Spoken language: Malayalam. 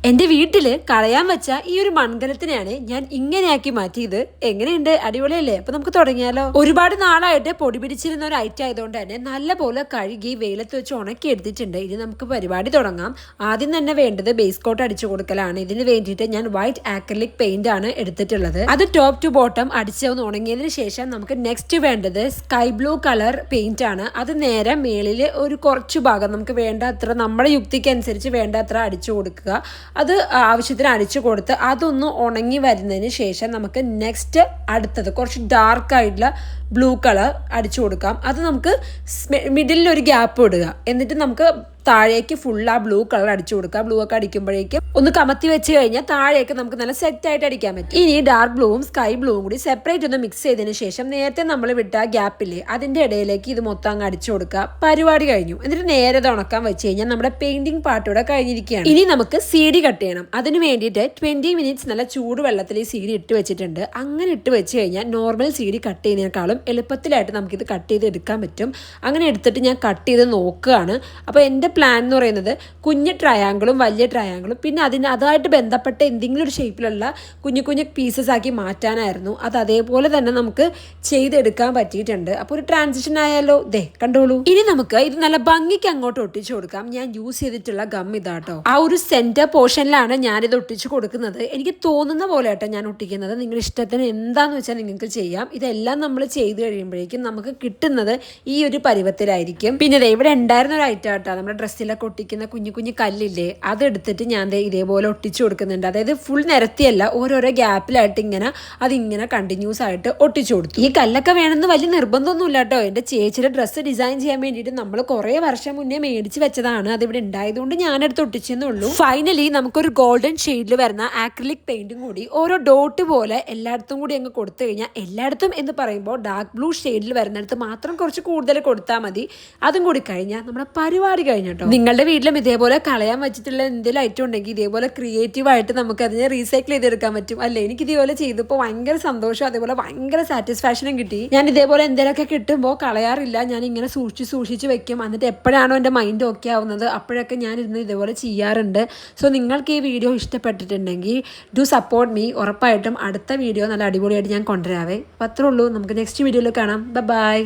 എന്റെ വീട്ടില് കളയാൻ വെച്ച ഈ ഒരു മൺകലത്തിനെയാണ് ഞാൻ ഇങ്ങനെയാക്കി മാറ്റിയത്. എങ്ങനെയുണ്ട്? അടിപൊളിയല്ലേ? അപ്പൊ നമുക്ക് തുടങ്ങിയാലോ. ഒരുപാട് നാളായിട്ട് പൊടി പിടിച്ചിരുന്ന ഒരു ഐറ്റം ആയതുകൊണ്ട് തന്നെ നല്ലപോലെ കഴുകി വെയിലത്ത് വെച്ച് ഉണക്കി എടുത്തിട്ടുണ്ട്. ഇനി നമുക്ക് പരിപാടി തുടങ്ങാം. ആദ്യം തന്നെ വേണ്ടത് ബേസ് കോട്ട് അടിച്ചു കൊടുക്കലാണ്. ഇതിന് വേണ്ടിയിട്ട് ഞാൻ വൈറ്റ് ആക്രിലിക് പെയിന്റ് ആണ് എടുത്തിട്ടുള്ളത്. അത് ടോപ്പ് ടു ബോട്ടം അടിച്ചൊന്ന് ഉണങ്ങിയതിന് ശേഷം നമുക്ക് നെക്സ്റ്റ് വേണ്ടത് സ്കൈ ബ്ലൂ കളർ പെയിന്റ് ആണ്. അത് നേരെ മേളിൽ ഒരു കുറച്ചു ഭാഗം നമുക്ക് വേണ്ടത്ര നമ്മുടെ യുക്തിക്ക് അനുസരിച്ച് വേണ്ടത്ര അടിച്ചു കൊടുക്കുക. അത് ആവശ്യത്തിന് അടിച്ചു കൊടുത്ത് അതൊന്ന് ഉണങ്ങി വരുന്നതിന് ശേഷം നമുക്ക് നെക്സ്റ്റ് അടുത്തത് കുറച്ച് ഡാർക്ക് ആയിട്ടുള്ള ബ്ലൂ കളർ അടിച്ചു കൊടുക്കാം. അത് നമുക്ക് മിഡിലിൽ ഒരു ഗ്യാപ്പ് ഇടുക. എന്നിട്ട് നമുക്ക് താഴേക്ക് ഫുൾ ആ ബ്ലൂ കളർ അടിച്ചു കൊടുക്കുക. ബ്ലൂ ഒക്കെ അടിക്കുമ്പോഴേക്കും ഒന്ന് കമത്തി വെച്ച് കഴിഞ്ഞാൽ താഴേക്ക് നമുക്ക് നല്ല സെറ്റ് ആയിട്ട് അടിക്കാൻ പറ്റും. ഇനി ഡാർക്ക് ബ്ലൂവും സ്കൈ ബ്ലൂവും കൂടി സെപ്പറേറ്റ് ഒന്ന് മിക്സ് ചെയ്തതിന് ശേഷം നേരത്തെ നമ്മൾ വിട്ട ഗ്യാപ്പില്ലേ അതിന്റെ ഇടയിലേക്ക് ഇത് മൊത്തം അങ്ങ് അടിച്ചു കൊടുക്കുക. പരിപാടി കഴിഞ്ഞു. എന്നിട്ട് നേരെ ഉണക്കാൻ വെച്ച് കഴിഞ്ഞാൽ നമ്മുടെ പെയിന്റിംഗ് പാർട്ടോടെ കഴിഞ്ഞിരിക്കുകയാണ്. ഇനി നമുക്ക് CD കട്ട് ചെയ്യണം. അതിന് വേണ്ടിയിട്ട് 20 മിനിറ്റ്സ് നല്ല ചൂടുവെള്ളത്തിൽ ഈ CD ഇട്ട് വെച്ചിട്ടുണ്ട്. അങ്ങനെ ഇട്ട് വെച്ച് കഴിഞ്ഞാൽ നോർമൽ CD കട്ട് ചെയ്യുന്നതിനേക്കാളും എളുപ്പത്തിലായിട്ട് നമുക്കിത് കട്ട് ചെയ്ത് എടുക്കാൻ പറ്റും. അങ്ങനെ എടുത്തിട്ട് ഞാൻ കട്ട് ചെയ്ത് നോക്കുകയാണ്. അപ്പോൾ എൻ്റെ പ്ലാൻ എന്ന് പറയുന്നത് കുഞ്ഞ് ട്രയാങ്കിളും വലിയ ട്രയാങ്കിളും പിന്നെ അതായിട്ട് ബന്ധപ്പെട്ട എന്തെങ്കിലും ഒരു ഷേപ്പിലുള്ള കുഞ്ഞു കുഞ്ഞു പീസസ് ആക്കി മാറ്റാനായിരുന്നു. അത് അതേപോലെ തന്നെ നമുക്ക് ചെയ്തെടുക്കാൻ പറ്റിയിട്ടുണ്ട്. അപ്പോൾ ഒരു ട്രാൻസിഷൻ ആയാലോ. ദേ കണ്ടോളൂ. ഇനി നമുക്ക് ഇത് നല്ല ഭംഗിക്ക് അങ്ങോട്ട് ഒട്ടിച്ചു കൊടുക്കാം. ഞാൻ യൂസ് ചെയ്തിട്ടുള്ള ഗം ഇതാട്ടോ. ആ ഒരു സെന്റർ പോർഷനിലാണ് ഞാനിത് ഒട്ടിച്ചു കൊടുക്കുന്നത്. എനിക്ക് തോന്നുന്ന പോലെ ആട്ടോ ഞാൻ ഒട്ടിക്കുന്നത്. നിങ്ങളുടെ ഇഷ്ടത്തിന് എന്താന്ന് വെച്ചാൽ നിങ്ങൾക്ക് ചെയ്യാം. ഇതെല്ലാം നമ്മൾ ചെയ്ത് കഴിയുമ്പോഴേക്കും നമുക്ക് കിട്ടുന്നത് ഈ ഒരു പരുവത്തിലായിരിക്കും. പിന്നെ ഇവിടെ ഉണ്ടായിരുന്ന ഒരു ഐറ്റം ആട്ടോ നമ്മുടെ ഡ്രസ്സിലൊക്കെ ഒട്ടിക്കുന്ന കുഞ്ഞു കുഞ്ഞു കല്ലില്ലേ അതെടുത്തിട്ട് ഞാൻ ഇതേപോലെ ഒട്ടിച്ചു കൊടുക്കുന്നുണ്ട്. അതായത് ഫുൾ നിരത്തിയല്ല, ഓരോരോ ഗ്യാപ്പിലായിട്ട് അതിങ്ങനെ കണ്ടിന്യൂസ് ആയിട്ട് ഒട്ടിച്ചു കൊടുത്തു. ഈ കല്ലൊക്കെ വേണമെന്ന് വലിയ നിർബന്ധമൊന്നുമില്ല കേട്ടോ. എൻ്റെ ചേച്ചിയുടെ ഡ്രസ്സ് ഡിസൈൻ ചെയ്യാൻ വേണ്ടിയിട്ട് നമ്മൾ കുറേ വർഷം മുന്നേ മേടിച്ച് വെച്ചതാണ്. അതിവിടെ ഉണ്ടായതുകൊണ്ട് ഞാനെടുത്ത് ഒട്ടിച്ചെന്നേ ഉള്ളൂ. ഫൈനലി നമുക്കൊരു ഗോൾഡൻ ഷെയ്ഡിൽ വരുന്ന ആക്രിലിക് പെയിന്റും കൂടി ഓരോ ഡോട്ട് പോലെ എല്ലായിടത്തും കൂടി അങ്ങ് കൊടുത്തു കഴിഞ്ഞാൽ, എല്ലായിടത്തും എന്ന് പറയുമ്പോൾ ഡാർക്ക് ബ്ലൂ ഷെയ്ഡിൽ വരുന്നിടത്ത് മാത്രം കുറച്ച് കൂടുതൽ കൊടുത്താൽ മതി. അതും കൂടി കഴിഞ്ഞാൽ നമ്മുടെ പരിപാടി കഴിഞ്ഞിട്ടോ. നിങ്ങളുടെ വീട്ടിലും ഇതേപോലെ കളയാൻ വെച്ചിട്ടുള്ള എന്തെങ്കിലും ഐറ്റം ഉണ്ടെങ്കിൽ ഇതേപോലെ ക്രിയേറ്റീവായിട്ട് നമുക്ക് അതിനെ റീസൈക്കിൾ ചെയ്തെടുക്കാൻ പറ്റും അല്ലേ. എനിക്ക് ഇതേപോലെ ചെയ്തപ്പോൾ ഭയങ്കര സന്തോഷം, അതേപോലെ ഭയങ്കര സാറ്റിസ്ഫാക്ഷനും കിട്ടി. ഞാൻ ഇതേപോലെ എന്തെങ്കിലുമൊക്കെ കിട്ടുമ്പോൾ കളയാറില്ല. ഞാൻ ഇങ്ങനെ സൂക്ഷിച്ച് വെക്കും. എന്നിട്ട് എപ്പോഴാണോ എൻ്റെ മൈൻഡ് ഓക്കെ ആവുന്നത് അപ്പോഴൊക്കെ ഞാൻ ഇരുന്ന് ഇതേപോലെ ചെയ്യാറുണ്ട്. സോ നിങ്ങൾക്ക് ഈ വീഡിയോ ഇഷ്ടപ്പെട്ടിട്ടുണ്ടെങ്കിൽ ഡു സപ്പോർട്ട് മീ. ഉറപ്പായിട്ടും അടുത്ത വീഡിയോ നല്ല അടിപൊളിയായിട്ട് ഞാൻ കൊണ്ടുവരാവേ. അപ്പോൾ അത്രേ ഉള്ളൂ. നമുക്ക് നെക്സ്റ്റ് വീഡിയോയിൽ കാണാം. ബൈ.